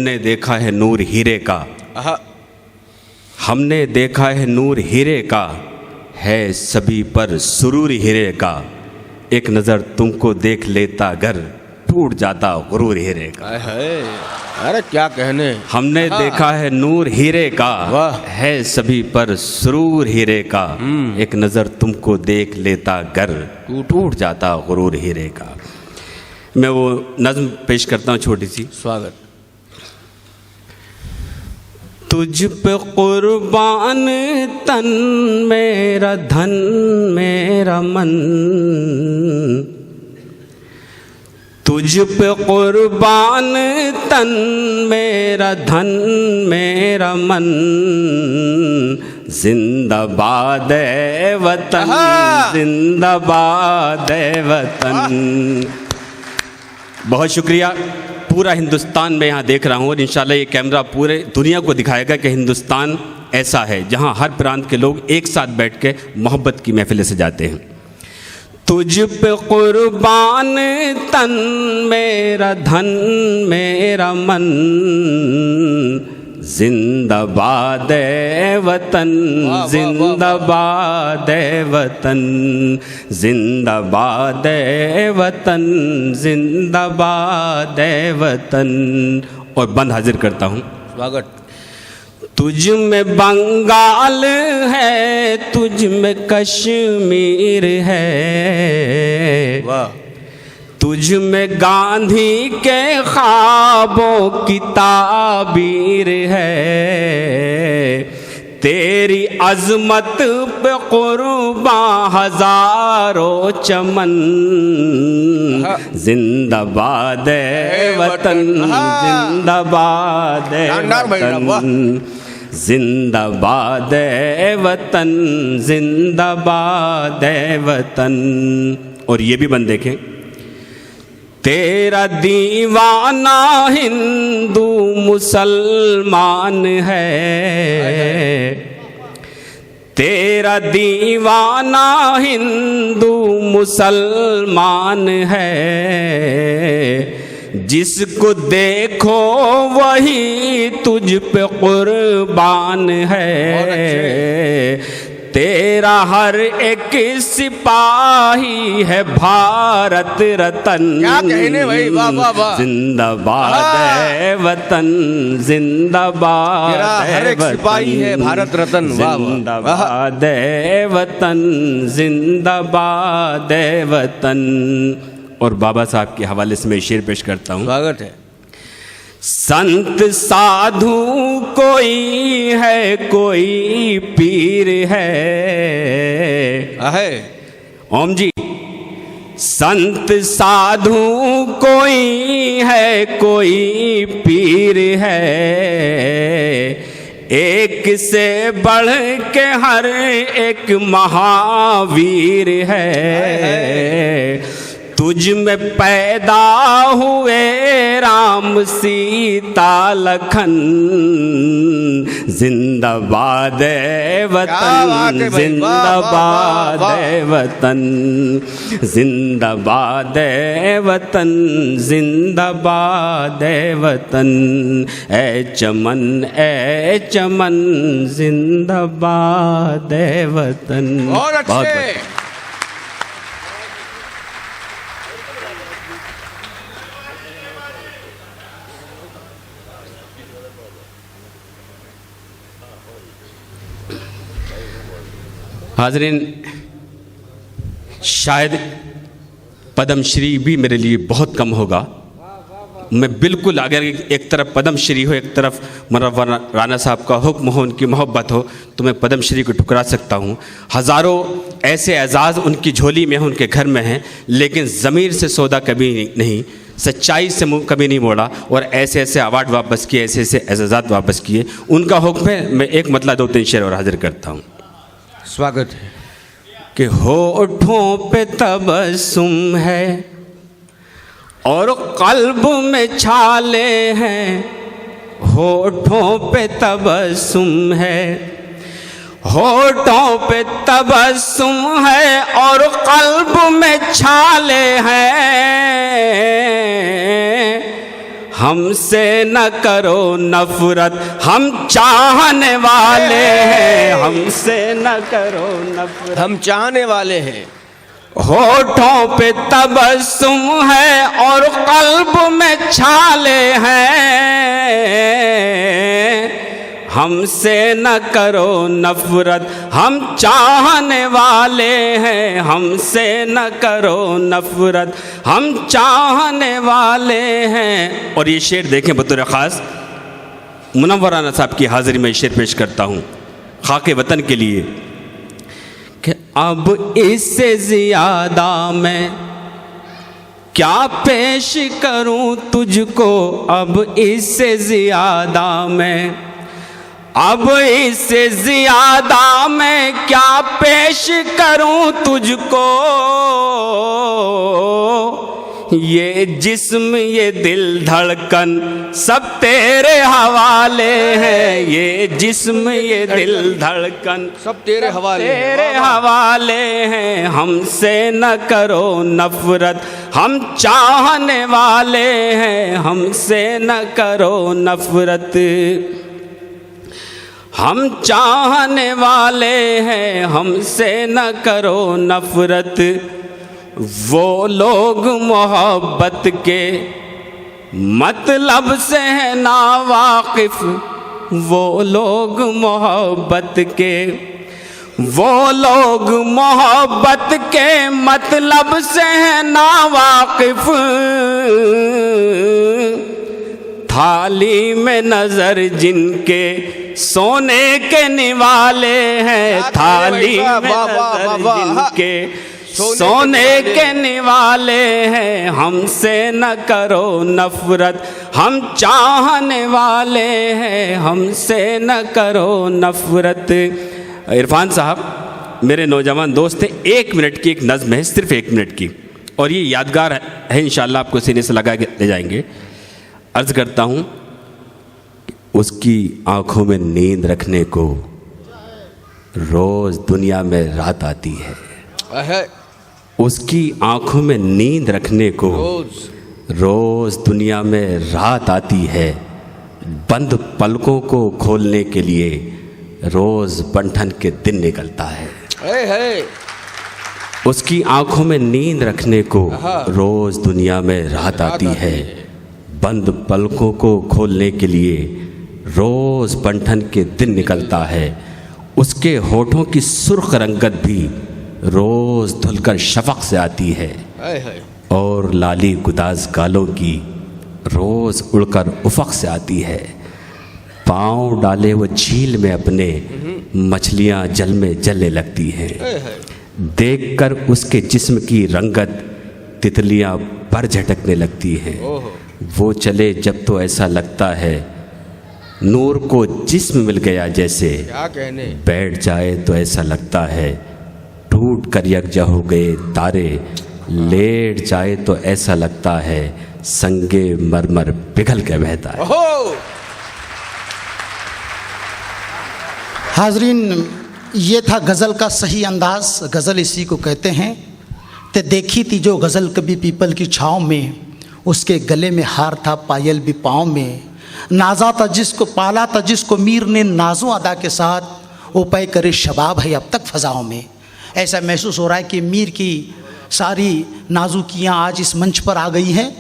हमने देखा है नूर हीरे का, हमने देखा है नूर हीरे का, है सभी पर सुरूर हीरे का। एक नज़र तुमको देख लेता घर, टूट जाता गुरूर हीरे का। अरे क्या कहने। हमने देखा है नूर हीरे का, है सभी पर सुरूर हीरे का। एक नज़र तुमको देख लेता घर, टूट जाता गुरूर हीरे का। मैं वो नज़्म पेश करता हूँ छोटी सी। स्वागत। तुझ पे कुर्बान तन मेरा धन मेरा मन, तुझ पे कुर्बान तन मेरा धन मेरा मन, जिंदाबाद है वतन, जिंदाबाद है वतन। बहुत शुक्रिया। पूरा हिंदुस्तान में यहाँ देख रहा हूँ और इंशाल्लाह ये कैमरा पूरे दुनिया को दिखाएगा कि हिंदुस्तान ऐसा है जहाँ हर प्रांत के लोग एक साथ बैठ के मोहब्बत की महफिलें सजाते हैं। तुझ पे कुर्बान तन मेरा धन मेरा मन, जिंदाबाद है वतन, जिंदाबाद है वतन, जिंदाबाद है वतन, जिंदाबाद है वतन। और बंद हाजिर करता हूँ। स्वागत। तुझ में बंगाल है, तुझ में कश्मीर है, वाह। तुझ में गांधी के ख्वाबों की ताबीर है, तेरी अजमत पे कुर्बान हजारों चमन, जिंदाबाद है वतन, जिंदाबाद है वतन, जिंदाबाद है वतन, जिंदाबाद है वतन। और ये भी बंद देखें। तेरा दीवाना हिंदू मुसलमान है, तेरा दीवाना हिंदू मुसलमान है, जिसको देखो वही तुझ पे कुर्बान है, तेरा हर एक सिपाही है भारत रतन। क्या कहने भाई, वाह वाह वाह। जिंदाबाद है वतन, जिंदाबाद हर एक सिपाही है भारत रतन। जिंदाबाद है वतन, जिंदाबाद है वतन। और बाबा साहब के हवाले से मैं शेर पेश करता हूँ। स्वागत है। संत साधु कोई है, कोई पीर है, ओम जी। संत साधु कोई है, कोई पीर है, एक से बढ़ के हर एक महावीर है, तुझ में पैदा हुए राम सीता लखन, जिंदाबाद है वतन, जिंदाबाद है वतन, जिंदाबाद है वतन, जिंदाबाद है वतन। ए चमन ए चमन, जिंदाबाद है वतन। बहुत हाज़रीन, शायद पद्मश्री भी मेरे लिए बहुत कम होगा। मैं बिल्कुल, अगर एक तरफ पद्मश्री हो, एक तरफ मुनव्वर राना साहब का हुक्म हो, उनकी मोहब्बत हो, तो मैं पद्मश्री को ठुकरा सकता हूँ। हज़ारों ऐसे एजाज़ उनकी झोली में हैं, उनके घर में हैं, लेकिन ज़मीर से सौदा कभी नहीं, सच्चाई से मुँह कभी नहीं मोड़ा और ऐसे ऐसे अवार्ड वापस किए, ऐसे ऐसे एजाज़ात वापस किए। उनका हुक्म है। मैं एक मतलब 2-3 शेर और हाजिर करता हूँ। स्वागत है। कि होठों पे तबस्सुम है और कल्ब में छाले हैं, होठों पे तबस्सुम है, होठों पे तबस्सुम है और कल्ब में छाले हैं, हमसे न करो नफरत, हम चाहने वाले हैं, हमसे न करो नफरत। हम चाहने वाले हैं। होठों पे तबस्सुम है और कल्ब में छाले हैं, हमसे न करो नफरत, हम चाहने वाले हैं, हमसे न करो नफरत, हम चाहने वाले हैं। और ये शेर देखें, बतौर ख़ास मुनव्वर राना साहब की हाज़िरी में शेर पेश करता हूँ खाके वतन के लिए कि अब इससे ज़्यादा मैं क्या पेश करूं तुझको, अब इससे ज़्यादा मैं, अब इससे ज़्यादा मैं क्या पेश करूं तुझको। ये जिस्म ये दिल धड़कन सब तेरे हवाले हैं, ये जिस्म ये दिल धड़कन सब तेरे हवाले हैं। तेरे हवाले हैं, हमसे न करो नफरत, हम चाहने वाले हैं, हमसे न करो नफरत, हम चाहने वाले हैं, हमसे न करो नफरत। वो लोग मोहब्बत के मतलब से है नावाकिफ, वो लोग मोहब्बत के, वो लोग मोहब्बत के मतलब से है नावाकिफ। थाली में नजर जिनके सोने के निवाले हैं, थाली में नजर जिनके सोने के निवाले हैं, हमसे न करो नफरत, हम चाहने वाले हैं, हमसे न करो नफरत। इरफान साहब मेरे नौजवान दोस्त थे, 1 मिनट की एक नज़्म है, सिर्फ 1 मिनट की, और ये यादगार है इंशाअल्लाह, आपको सीने से लगा के ले जाएंगे। अर्ज़ करता हूँ, उसकी आँखों में नींद रखने को रोज़ दुनिया में रात आती है, उसकी आँखों में नींद रखने को रोज़ दुनिया में रात आती है, बंद पलकों को खोलने के लिए रोज़ बंठन के दिन निकलता है। उसकी आँखों में नींद रखने को रोज़ दुनिया में रात आती है, बंद पलकों को खोलने के लिए रोज़ बंठन के दिन निकलता है। उसके होठों की सुर्ख रंगत भी रोज़ धुलकर शफक से आती है, और लाली गुदाज गालों की रोज़ उड़कर उफक से आती है। पाँव डाले वो झील में अपने, मछलियाँ जल में जलने लगती हैं। देखकर उसके जिस्म की रंगत तितलियाँ पर झटकने लगती हैं। वो चले जब तो ऐसा लगता है नूर को जिस्म मिल गया जैसे, क्या कहने। बैठ जाए तो ऐसा लगता है टूट कर यकजा हो गए तारे, लेट जाए तो ऐसा लगता है संगे मरमर पिघल के बहता है। हाजरीन, ये था गज़ल का सही अंदाज, गज़ल इसी को कहते हैं। ते देखी थी जो गज़ल कभी पीपल की छाँव में, उसके गले में हार था पायल भी पाँव में। नाजा था जिसको, पाला था जिसको मीर ने नाजों अदा के साथ, उपय करे शबाब है अब तक फ़ज़ाओं में। ऐसा महसूस हो रहा है कि मीर की सारी नाजुकियाँ आज इस मंच पर आ गई हैं।